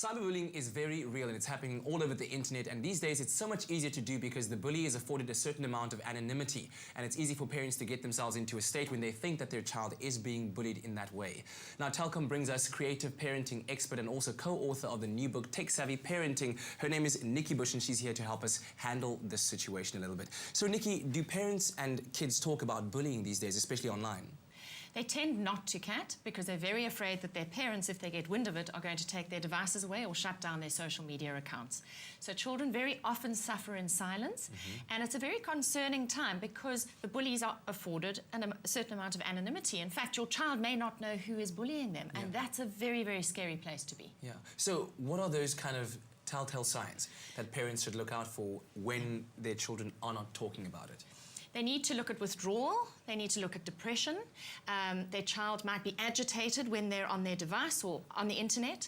Cyberbullying is very real and it's happening all over the internet, and these days it's so much easier to do because the bully is afforded a certain amount of anonymity, and it's easy for parents to get themselves into a state when they think that their child is being bullied in that way. Now Telkom brings us creative parenting expert and also co-author of the new book Tech Savvy Parenting. Her name is Nikki Bush and she's here to help us handle this situation a little bit. So Nikki, do parents and kids talk about bullying these days, especially online? They tend not to, Kat, because they're very afraid that their parents, if they get wind of it, are going to take their devices away or shut down their social media accounts. So children very often suffer in silence, and it's a very concerning time because the bullies are afforded a certain amount of anonymity. In fact, your child may not know who is bullying them, and that's a very, very scary place to be. Yeah. So what are those kind of telltale signs that parents should look out for when their children are not talking about it? They need to look at withdrawal, they need to look at depression, their child might be agitated when they're on their device or on the internet.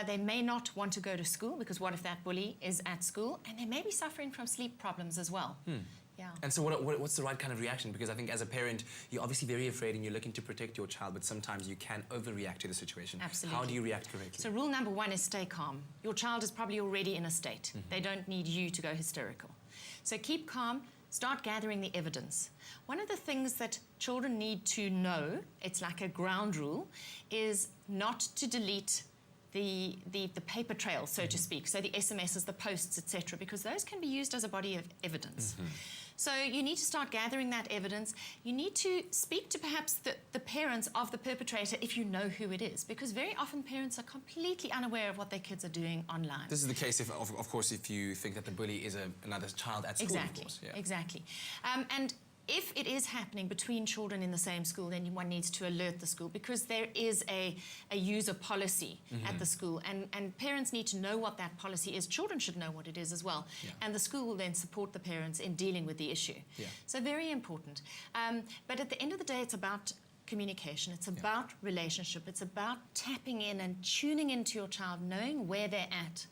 They may not want to go to school because what if that bully is at school? And they may be suffering from sleep problems as well. Yeah. And so what's the right kind of reaction? Because I think as a parent, you're obviously very afraid and you're looking to protect your child, but sometimes you can overreact to the situation. Absolutely. How do you react correctly? So rule number one is stay calm. Your child is probably already in a state. They don't need you to go hysterical. So keep calm. Start gathering the evidence. One of the things that children need to know, it's like a ground rule, is not to delete the paper trail, so to speak, so the SMSs, the posts, etc., because those can be used as a body of evidence. So you need to start gathering that evidence. You need to speak to perhaps the parents of the perpetrator if you know who it is, because very often parents are completely unaware of what their kids are doing online. This is the case, if, of course, if you think that the bully is another child at school, exactly, of course. Yeah. Exactly. And if it is happening between children in the same school, then one needs to alert the school because there is a user policy at the school, and parents need to know what that policy is. Children should know what it is as well, and the school will then support the parents in dealing with the issue. So very important. But at the end of the day, it's about communication, it's about relationship, it's about tapping in and tuning into your child, knowing where they're at,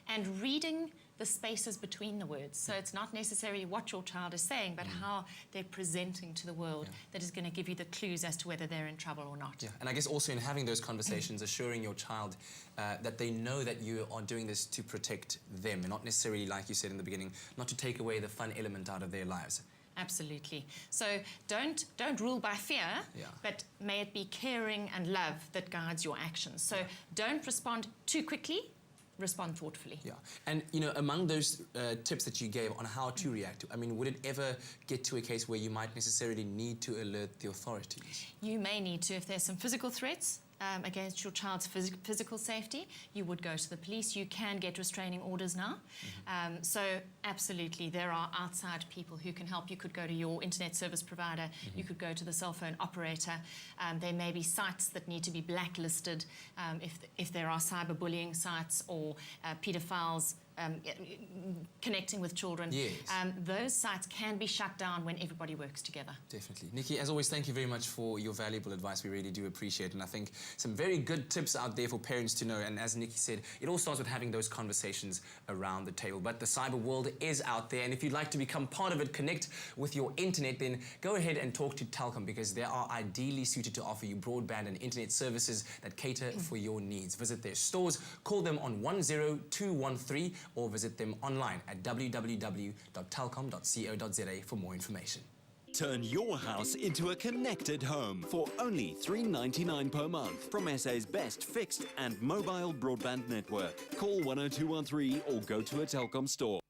and reading the spaces between the words. So it's not necessarily what your child is saying, but how they're presenting to the world that is going to give you the clues as to whether they're in trouble or not. And I guess also in having those conversations, assuring your child that they know that you are doing this to protect them, and not necessarily, like you said in the beginning, not to take away the fun element out of their lives. Absolutely. So don't rule by fear, but may it be caring and love that guides your actions. So don't respond too quickly, respond thoughtfully. And you know, among those tips that you gave on how to react, I mean, would it ever get to a case where you might necessarily need to alert the authorities? You may need to if there's some physical threats against your child's physical safety. You would go to the police. You can get restraining orders now. So absolutely, there are outside people who can help. You could go to your internet service provider. You could go to the cell phone operator. There may be sites that need to be blacklisted if there are cyberbullying sites or pedophiles connecting with children. Those sites can be shut down when everybody works together. Definitely. Nikki, as always, thank you very much for your valuable advice. We really do appreciate it. And I think some very good tips out there for parents to know. And as Nikki said, it all starts with having those conversations around the table. But the cyber world is out there. And if you'd like to become part of it, connect with your internet, then go ahead and talk to Telkom, because they are ideally suited to offer you broadband and internet services that cater for your needs. Visit their stores, call them on 10213, or visit them online at www.telkom.co.za for more information. Turn your house into a connected home for only $3.99 per month from SA's best fixed and mobile broadband network. Call 10213 or go to a Telkom store.